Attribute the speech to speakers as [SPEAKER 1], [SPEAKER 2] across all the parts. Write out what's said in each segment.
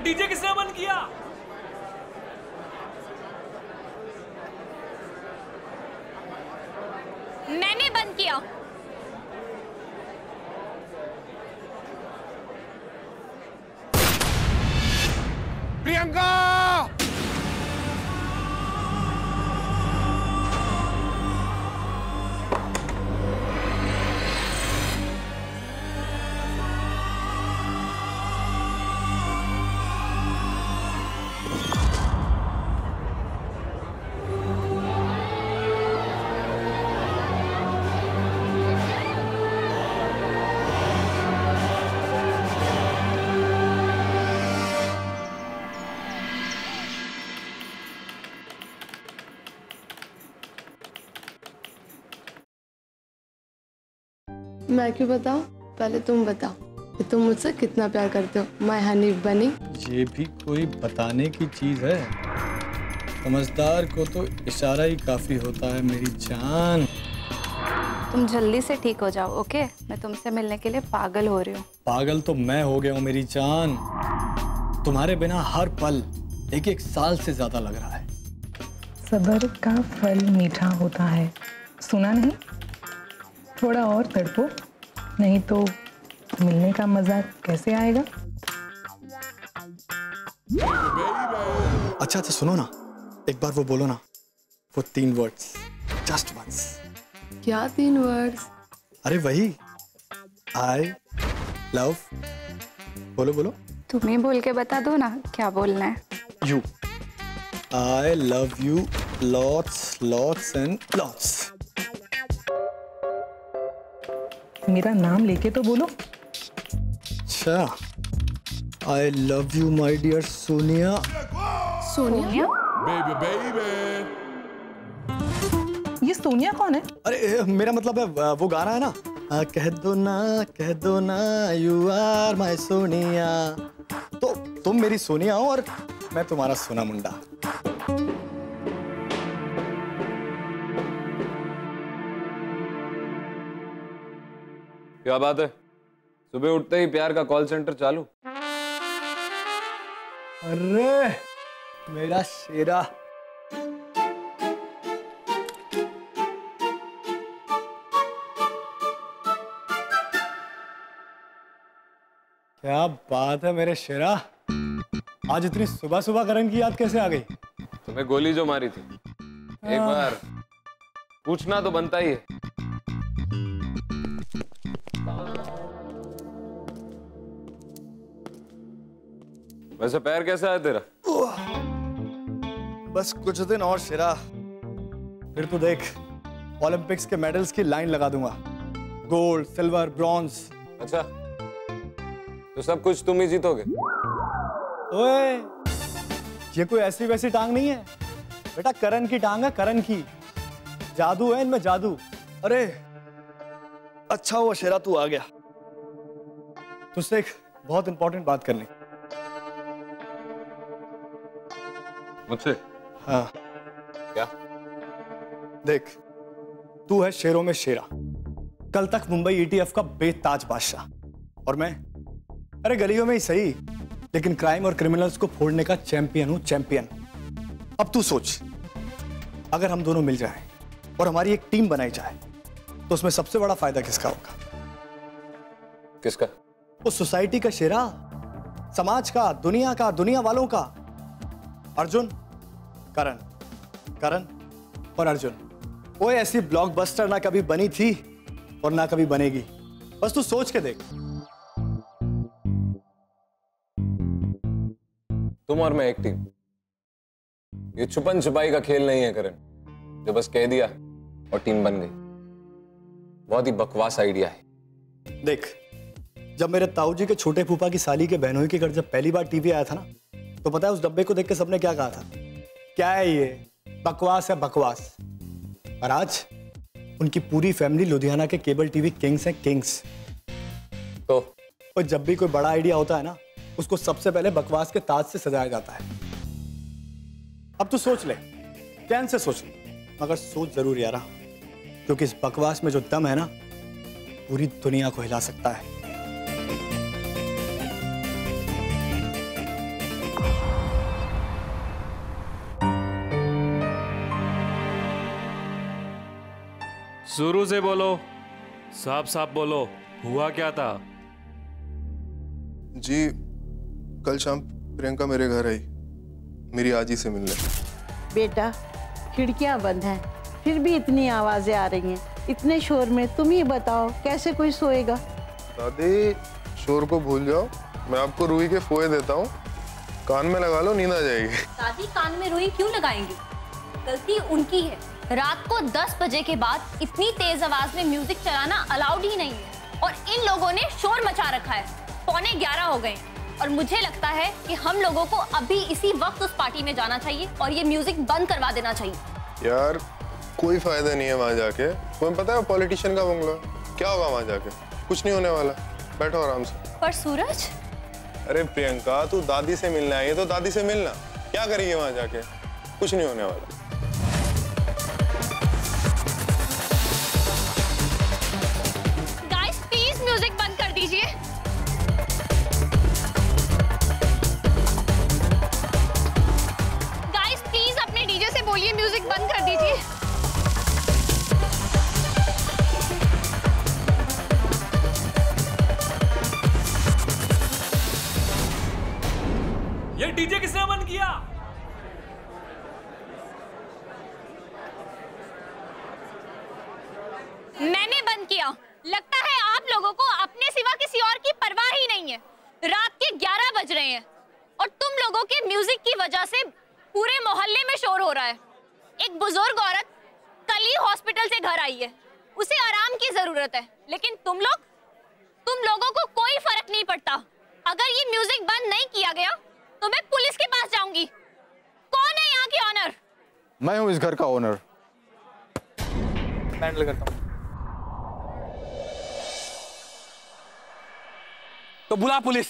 [SPEAKER 1] DJ किसने बंद किया?
[SPEAKER 2] मैंने बंद किया।
[SPEAKER 3] प्रियंका!
[SPEAKER 4] मैं क्यों बताऊं? पहले तुम बताओ कि तुम मुझसे कितना प्यार करते हो माय हनी बनी।
[SPEAKER 5] ये भी कोई बताने की चीज है? समझदार को तो इशारा ही काफी होता है मेरी जान।
[SPEAKER 2] तुम जल्दी से ठीक हो जाओ, ओके? मैं तुमसे मिलने के लिए पागल हो रही हूँ।
[SPEAKER 5] पागल तो मैं हो गया हूँ मेरी जान। तुम्हारे बिना हर पल एक एक साल से ज्यादा लग रहा है।
[SPEAKER 6] सब्र का फल मीठा होता है, सुना नहीं? थोड़ा और तड़पो, नहीं तो मिलने का मजा कैसे आएगा?
[SPEAKER 5] अच्छा सुनो ना, एक बार वो बोलो ना, वो 3 वर्ड्स, जस्ट वंस।
[SPEAKER 4] क्या 3 वर्ड्स?
[SPEAKER 5] अरे वही, आई लव। बोलो बोलो।
[SPEAKER 2] तुम ही बोल के बता दो ना क्या बोलना है।
[SPEAKER 5] You. I love you lots lots and lots.
[SPEAKER 6] मेरा नाम लेके तो बोलो।
[SPEAKER 5] अच्छा, I love you my dear Sonia.
[SPEAKER 4] Sonia?
[SPEAKER 3] Baby baby.
[SPEAKER 6] ये सोनिया कौन है?
[SPEAKER 5] अरे मेरा मतलब है वो गाना है ना, कह दो ना यू आर माई सोनिया। तो तुम मेरी सोनिया हो और मैं तुम्हारा सोना मुंडा।
[SPEAKER 1] क्या बात है, सुबह उठते ही प्यार का कॉल सेंटर चालू?
[SPEAKER 5] अरे मेरा शेरा। क्या बात है मेरे शेरा, आज इतनी सुबह सुबह करण की याद कैसे आ गई?
[SPEAKER 1] तुम्हें गोली जो मारी थी, एक बार पूछना तो बनता ही है। वैसे पैर कैसा है तेरा?
[SPEAKER 5] बस कुछ दिन और शेरा, फिर तो देख ओलंपिक्स के मेडल्स की लाइन लगा दूंगा, गोल्ड सिल्वर ब्रॉन्ज।
[SPEAKER 1] अच्छा, तो सब कुछ तुम ही जीतोगे?
[SPEAKER 5] ओए, ये कोई ऐसी वैसी टांग नहीं है बेटा, करण की टांग है, करण की। जादू है इनमें, जादू। अरे अच्छा हुआ शेरा तू आ गया, तुझसे एक बहुत इंपॉर्टेंट बात करनी।
[SPEAKER 1] मुझसे?
[SPEAKER 5] हाँ।
[SPEAKER 1] क्या?
[SPEAKER 5] देख, तू है शेरों में शेरा, कल तक मुंबई ईटीएफ का बेताज बादशाह, और मैं अरे गलियों में ही सही लेकिन क्राइम और क्रिमिनल्स को फोड़ने का चैंपियन हूं, चैंपियन। अब तू सोच, अगर हम दोनों मिल जाएं और हमारी एक टीम बनाई जाए तो उसमें सबसे बड़ा फायदा किसका होगा?
[SPEAKER 1] किसका?
[SPEAKER 5] उस सोसाइटी का शेरा, समाज का, दुनिया का, दुनिया वालों का। अर्जुन, करण, करण और अर्जुन। वो ऐसी ब्लॉकबस्टर ना कभी बनी थी और ना कभी बनेगी, बस तू सोच के देख।
[SPEAKER 1] तुम और मैं एक टीम। ये छुपन छुपाई का खेल नहीं है करण, जो बस कह दिया और टीम बन गई। बहुत ही बकवास आइडिया है।
[SPEAKER 5] देख, जब मेरे ताऊजी के छोटे फूफा की साली के बहनोई के घर जब पहली बार टीवी आया था ना, तो पता है उस डब्बे को देख के सबने क्या कहा था? क्या है ये, बकवास है बकवास। और आज उनकी पूरी फैमिली लुधियाना के केबल टीवी किंग्स हैं, किंग्स। तो जब भी कोई बड़ा आइडिया होता है ना, उसको सबसे पहले बकवास के ताज से सजाया जाता है। अब तू सोच ले, चैन से सोच ले, मगर सोच जरूर यारा, क्योंकि इस बकवास में जो दम है ना, पूरी दुनिया को हिला सकता है।
[SPEAKER 7] शुरू से बोलो, साफ साफ बोलो, हुआ क्या था?
[SPEAKER 8] जी कल शाम प्रियंका मेरे घर आई मेरी आजी से मिलने।
[SPEAKER 9] बेटा खिड़कियां बंद हैं, फिर भी इतनी आवाजें आ रही हैं, इतने शोर में तुम ही बताओ कैसे कोई सोएगा?
[SPEAKER 8] दादी शोर को भूल जाओ, मैं आपको रूही के फोए देता हूँ, कान में लगा लो, नींद आ जाएगी।
[SPEAKER 10] दादी कान में रुई क्यों लगाएंगी? गलती उनकी है। रात को 10 बजे के बाद इतनी तेज आवाज में म्यूजिक चलाना अलाउड ही नहीं है और इन लोगों ने शोर मचा रखा है। 11:15 हो गए और मुझे लगता है कि हम लोगों को अभी इसी वक्त उस पार्टी में जाना चाहिए और ये म्यूजिक बंद करवा देना चाहिए।
[SPEAKER 8] यार कोई फायदा नहीं है वहाँ जाके, तुम्हें पता है पॉलिटिशियन का बंगला, क्या होगा वहाँ जाके? कुछ नहीं होने वाला, बैठो आराम से।
[SPEAKER 10] पर सूरज,
[SPEAKER 8] अरे प्रियंका तू दादी से मिलना है तो दादी से मिलना, क्या करेगी वहाँ जाके? कुछ नहीं होने वाला।
[SPEAKER 10] गाइस प्लीज म्यूजिक बंद कर दीजिए। गाइस प्लीज अपने डीजे से बोलिए म्यूजिक बंद कर दीजिए।
[SPEAKER 7] ये डीजे किसने बंद किया?
[SPEAKER 10] मैंने बंद किया। लगता है आप लोगों को अपने सिवा किसी और की परवाह ही नहीं है। रात के 11 बज रहे हैं और तुम लोगों के म्यूजिक की वजह से पूरे मोहल्ले में शोर हो रहा है। एक बुजुर्ग औरत कल ही हॉस्पिटल से घर आई है, उसे आराम की जरूरत है, लेकिन तुम लोगों को कोई फर्क नहीं पड़ता। अगर ये म्यूजिक बंद नहीं किया गया तो मैं पुलिस के पास जाऊंगी। कौन है यहाँ की ऑनर?
[SPEAKER 8] मैं हूँ इस घर का ओनर।
[SPEAKER 5] हैंडल करता हूँ। तो बुला पुलिस,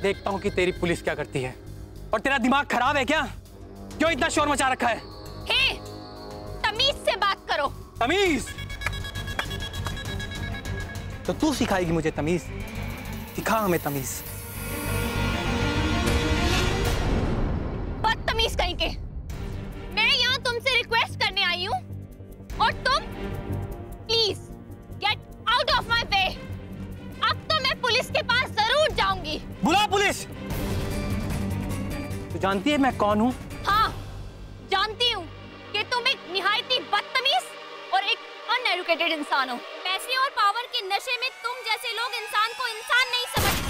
[SPEAKER 5] देखता हूँ कि तेरी पुलिस क्या करती है। और तेरा दिमाग खराब है क्या? क्यों इतना शोर मचा रखा है?
[SPEAKER 10] हे, तमीज से बात करो।
[SPEAKER 5] तमीज? तो तू सिखाएगी मुझे तमीज? सिखा हमें तमीज।
[SPEAKER 10] बदतमीज कहीं के। मैं यहाँ तुमसे रिक्वेस्ट करने आई हूँ और तुम please get out of my way. अब तो मैं पुलिस के पास जरूर जाऊंगी।
[SPEAKER 5] बुला पुलिस। तू जानती है मैं कौन हूँ?
[SPEAKER 10] हाँ, जानती हूँ कि तुम एक निहायती बदतमीज और एक अनएजुकेटेड इंसान हो। पैसे और पावर के नशे में तुम जैसे लोग इंसान को इंसान नहीं समझते।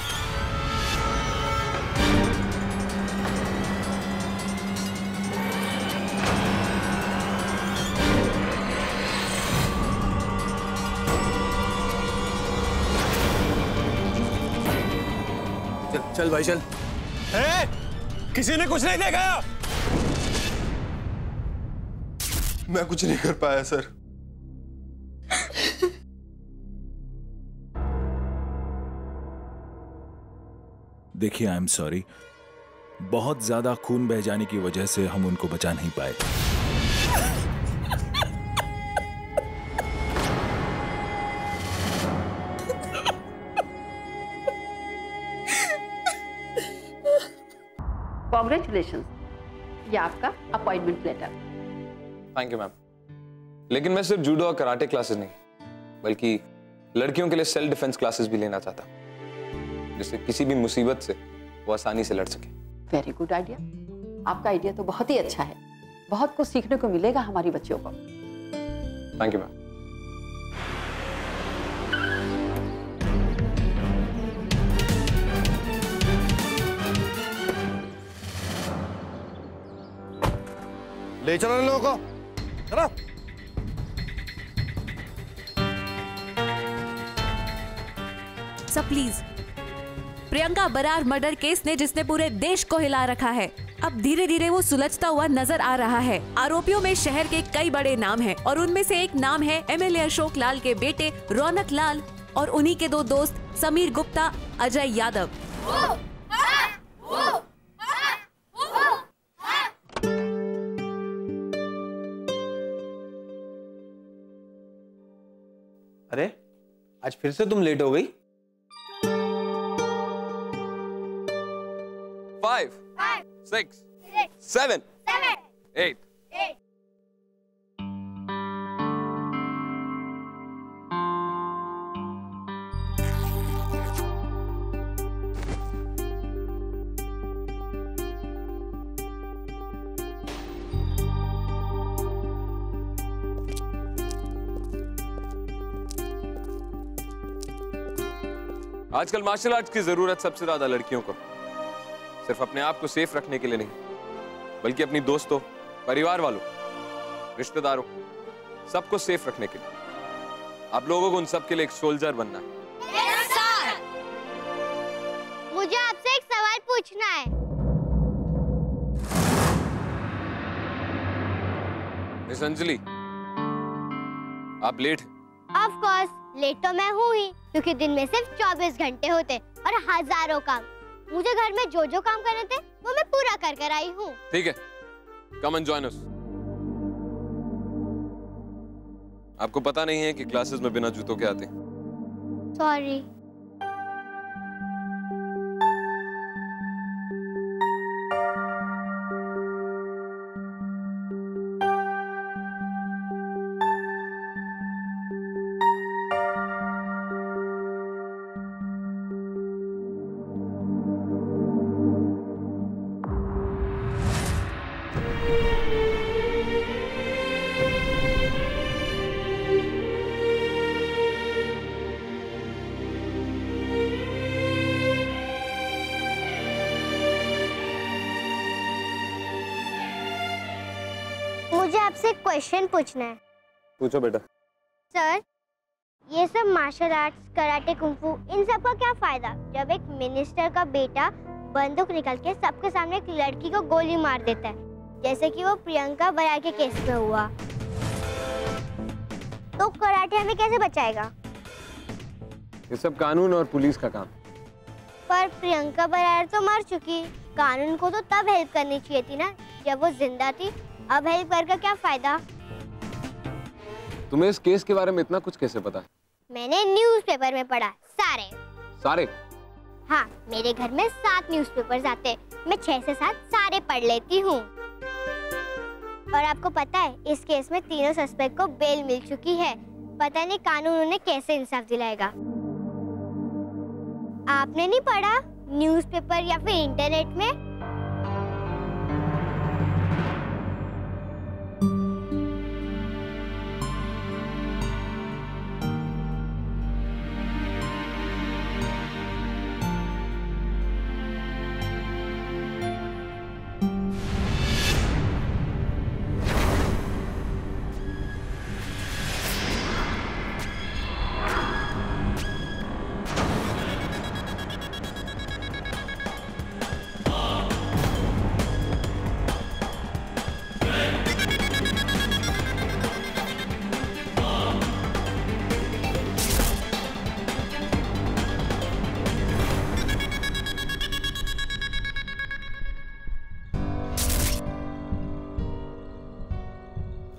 [SPEAKER 5] चल भाई चल। किसी ने कुछ नहीं देखा?
[SPEAKER 8] मैं कुछ नहीं कर पाया सर।
[SPEAKER 11] देखिए आई एम सॉरी, बहुत ज्यादा खून बह जाने की वजह से हम उनको बचा नहीं पाए।
[SPEAKER 9] कॉन्ग्रेचुलेशन, ये आपका appointment letter.
[SPEAKER 1] Thank you ma'am. लेकिन मैं सिर्फ जूडो और कराटे क्लासेस नहीं, बल्कि लड़कियों के लिए सेल्फ डिफेंस क्लासेस भी लेना चाहता हूँ, जिससे किसी भी मुसीबत से वो आसानी से लड़ सके।
[SPEAKER 9] Very good idea. आपका आइडिया तो बहुत ही अच्छा है, बहुत कुछ सीखने को मिलेगा हमारी बच्चियों को।
[SPEAKER 1] Thank you ma'am.
[SPEAKER 8] ले चलो इन लोगों को, चलो।
[SPEAKER 12] Sir please, Priyanka Brar murder case ने जिसने पूरे देश को हिला रखा है, अब धीरे धीरे वो सुलझता हुआ नजर आ रहा है। आरोपियों में शहर के कई बड़े नाम हैं और उनमें से एक नाम है एमएलए अशोक लाल के बेटे रौनक लाल और उन्हीं के 2 दोस्त समीर गुप्ता, अजय यादव।
[SPEAKER 13] अरे आज फिर से तुम लेट हो गई।
[SPEAKER 1] 5, 6, 7, 8। आजकल मार्शल आर्ट्स की जरूरत सबसे ज्यादा लड़कियों को सिर्फ अपने आप को सेफ रखने के लिए नहीं, बल्कि अपनी दोस्तों, परिवार वालों, रिश्तेदारों, सबको सेफ रखने के लिए। आप लोगों को उन सब के लिए एक सोल्जर बनना है।
[SPEAKER 14] Yes, sir. मुझे आपसे एक सवाल पूछना है।
[SPEAKER 1] मिस अंजलि, आप लेट हैं।
[SPEAKER 14] Of course, लेट तो मैं हूँ ही, क्योंकि दिन में सिर्फ 24 घंटे होते और हजारों काम। मुझे घर में जो जो काम करने थे वो मैं पूरा कर कर आई हूँ।
[SPEAKER 1] ठीक है, कम एंड जॉइन अस। आपको पता नहीं है कि क्लासेस में बिना जूतों के आते हैं।
[SPEAKER 14] सॉरी। मुझे आपसे एक क्वेश्चन पूछना है।
[SPEAKER 1] पूछो बेटा।
[SPEAKER 14] सर, ये सब मार्शल आर्ट्स, कराटे, कुंफू, इन सब का क्या फायदा जब एक मिनिस्टर का बेटा बंदूक निकाल के सबके सामने एक लड़की को गोली मार देता है, जैसे कि वो प्रियंका बरार के केस में हुआ? तो कराटे हमें कैसे बचाएगा?
[SPEAKER 1] ये सब कानून और पुलिस का काम।
[SPEAKER 14] पर प्रियंका बरार तो मर चुकी, कानून को तो तब हेल्प करनी चाहिए थी ना जब वो जिंदा थी। अब हेल्प करके क्या फायदा?
[SPEAKER 1] तुम्हें इस केस के बारे में इतना कुछ कैसे पता है?
[SPEAKER 14] मैंने न्यूज़पेपर में पढ़ा। सारे? हाँ, मेरे घर में 7 न्यूज़पेपर्स आते, मैं 6 से 7 सारे पढ़ लेती हूँ। और आपको पता है, इस केस में तीनों सस्पेक्ट को बेल मिल चुकी है। पता नहीं कानून उन्हें कैसे इंसाफ दिलाएगा। आपने नहीं पढ़ा न्यूज़पेपर या फिर इंटरनेट में?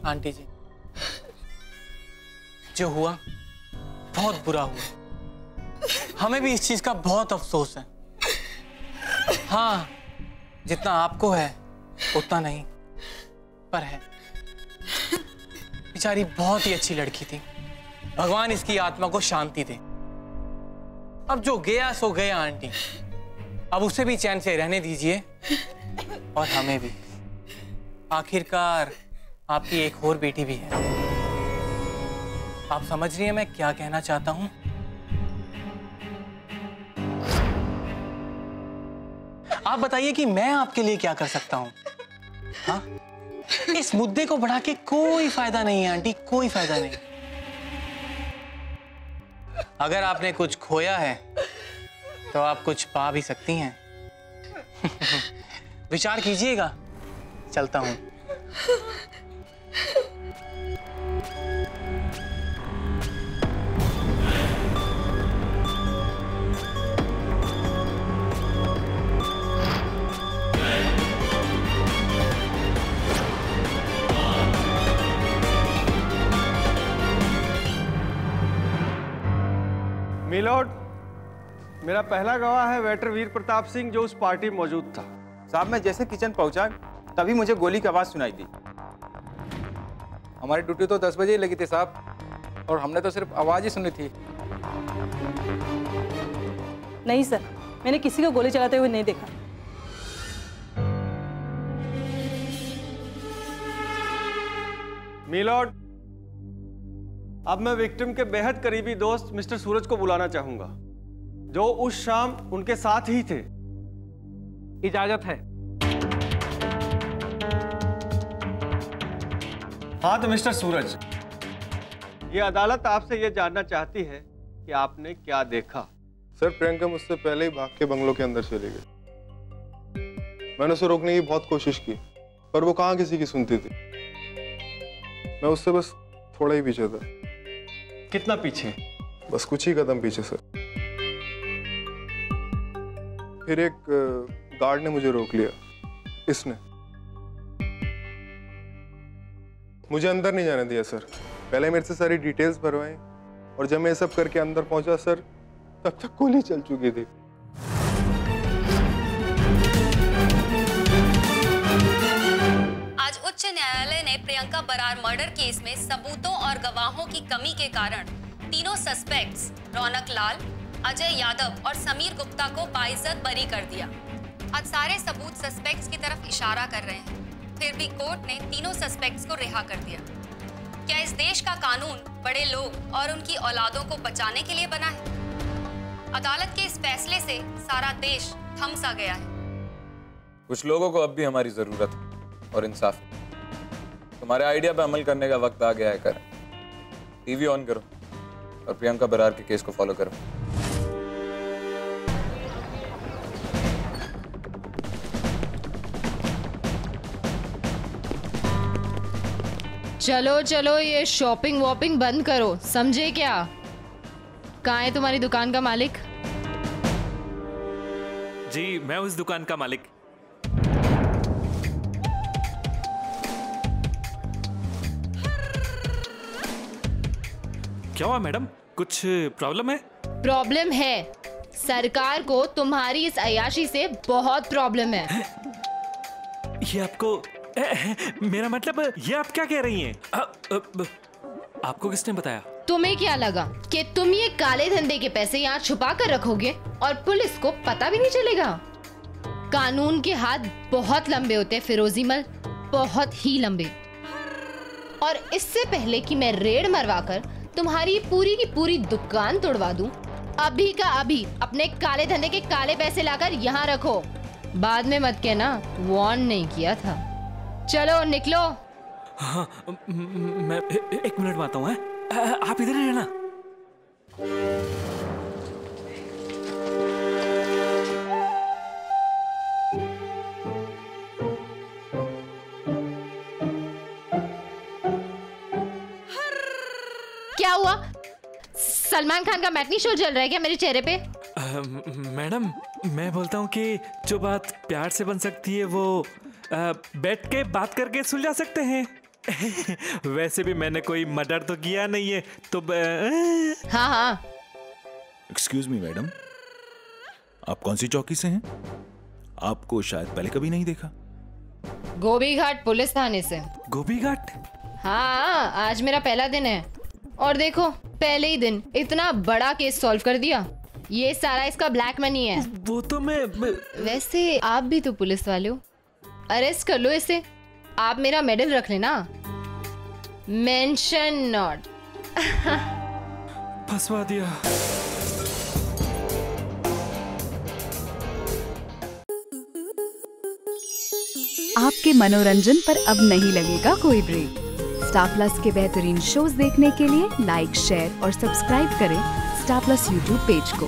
[SPEAKER 15] आंटी जी, जो हुआ बहुत बुरा हुआ। हमें भी इस चीज का बहुत अफसोस है। हाँ, जितना आपको है उतना नहीं, पर है। बेचारी बहुत ही अच्छी लड़की थी। भगवान इसकी आत्मा को शांति दे। अब जो गया सो गया आंटी, अब उसे भी चैन से रहने दीजिए और हमें भी। आखिरकार आपकी एक और बेटी भी है। आप समझ रही हैं मैं क्या कहना चाहता हूं? आप बताइए कि मैं आपके लिए क्या कर सकता हूं? हाँ? इस मुद्दे को बढ़ा के कोई फायदा नहीं है आंटी, कोई फायदा नहीं। अगर आपने कुछ खोया है तो आप कुछ पा भी सकती हैं। विचार कीजिएगा। चलता हूं।
[SPEAKER 16] मिलोड, मेरा पहला गवाह है वेटर वीर प्रताप सिंह, जो उस पार्टी में मौजूद था।
[SPEAKER 13] साहब, मैं जैसे किचन पहुंचा तभी मुझे गोली की आवाज सुनाई दी। हमारी ड्यूटी तो 10 बजे ही लगी थी साहब, और हमने तो सिर्फ आवाज ही सुनी थी।
[SPEAKER 17] नहीं सर, मैंने किसी को गोली चलाते हुए नहीं देखा।
[SPEAKER 16] मिलोड, अब मैं विक्टिम के बेहद करीबी दोस्त मिस्टर सूरज को बुलाना चाहूंगा। जो उस शाम उनके साथ ही थे।
[SPEAKER 13] इजाजत है।
[SPEAKER 16] हाँ तो मिस्टर सूरज, ये अदालत आपसे ये जानना चाहती है कि आपने क्या देखा।
[SPEAKER 8] सर प्रियंका मुझसे पहले ही भाग के बंगलों के अंदर चली गई। मैंने उसे रोकने की बहुत कोशिश की, पर वो कहाँ किसी की सुनती थी। मैं उससे बस थोड़ा ही पीछे था।
[SPEAKER 16] कितना पीछे?
[SPEAKER 8] बस कुछ ही कदम पीछे सर। फिर एक गार्ड ने मुझे रोक लिया। इसने मुझे अंदर नहीं जाने दिया सर। पहले मेरे से सारी डिटेल्स भरवाई और जब मैं सब करके अंदर पहुंचा सर, तब तक गोली चल चुकी थी।
[SPEAKER 12] आज उच्च न्यायालय ने प्रियंका बरार मर्डर केस में सबूतों और गवाहों की कमी के कारण तीनों सस्पेक्ट्स रौनक लाल, अजय यादव और समीर गुप्ता को बाइज्जत बरी कर दिया। आज सारे सबूत सस्पेक्ट्स की तरफ इशारा कर रहे हैं, फिर भी कोर्ट ने तीनों सस्पेक्ट्स को रिहा कर दिया। क्या इस देश का कानून बड़े लोग और उनकी औलादों को बचाने के लिए बना है? अदालत के इस फैसले से सारा देश थम सा गया है।
[SPEAKER 1] कुछ लोगों को अब भी हमारी जरूरत है और इंसाफ। तुम्हारे आइडिया पे अमल करने का वक्त आ गया है। कर टीवी ऑन करो और प्रियंका बरार के केस को फॉलो करो।
[SPEAKER 18] चलो चलो ये शॉपिंग वॉपिंग बंद करो, समझे क्या? कहाँ है तुम्हारी दुकान का मालिक?
[SPEAKER 7] जी मैं उस दुकान का मालिक। क्या हुआ मैडम, कुछ प्रॉब्लम है?
[SPEAKER 18] प्रॉब्लम है, सरकार को तुम्हारी इस अय्याशी से बहुत प्रॉब्लम है।
[SPEAKER 7] ये आपको मेरा मतलब, ये आप क्या कह रही हैं? आपको किसने बताया?
[SPEAKER 18] तुम्हें क्या लगा कि तुम ये काले धंधे के पैसे यहाँ छुपा कर रखोगे और पुलिस को पता भी नहीं चलेगा? कानून के हाथ बहुत लंबे होते हैं फिरोजी मल, बहुत ही लंबे। और इससे पहले कि मैं रेड मरवाकर तुम्हारी पूरी की पूरी दुकान तोड़वा दूं, अभी का अभी अपने काले धंधे के काले पैसे लाकर यहाँ रखो। बाद में मत कहना वार्न नहीं किया था। चलो निकलो।
[SPEAKER 7] हाँ, मैं एक मिनट में आता हूँ। आप इधर ही रहना।
[SPEAKER 18] क्या हुआ? सलमान खान का मैटनी शो चल रहा है क्या मेरे चेहरे पे?
[SPEAKER 7] मैडम मैं बोलता हूँ कि जो बात प्यार से बन सकती है वो बैठ के बात करके सुलझा सकते हैं। वैसे भी मैंने कोई मर्डर तो किया नहीं है तो
[SPEAKER 18] हाँ हाँ।
[SPEAKER 11] एक्सक्यूज मी मैडम, आप कौन सी चौकी से हैं? आपको शायद पहले कभी नहीं देखा।
[SPEAKER 18] गोभी घाट पुलिस थाने से।
[SPEAKER 7] गोभी घाट?
[SPEAKER 18] हाँ आज मेरा पहला दिन है और देखो पहले ही दिन इतना बड़ा केस सॉल्व कर दिया। ये सारा इसका ब्लैक मनी है।
[SPEAKER 7] वो तो मैं
[SPEAKER 18] वैसे आप भी तो पुलिस वाले हो, अरेस्ट कर लो इसे। आप मेरा मेडल रख लेना, मेंशन नॉट।
[SPEAKER 7] फंसवा दिया।
[SPEAKER 19] आपके मनोरंजन पर अब नहीं लगेगा कोई ब्रेक। स्टार प्लस के बेहतरीन शोज देखने के लिए लाइक, शेयर और सब्सक्राइब करें स्टार प्लस यूट्यूब पेज को।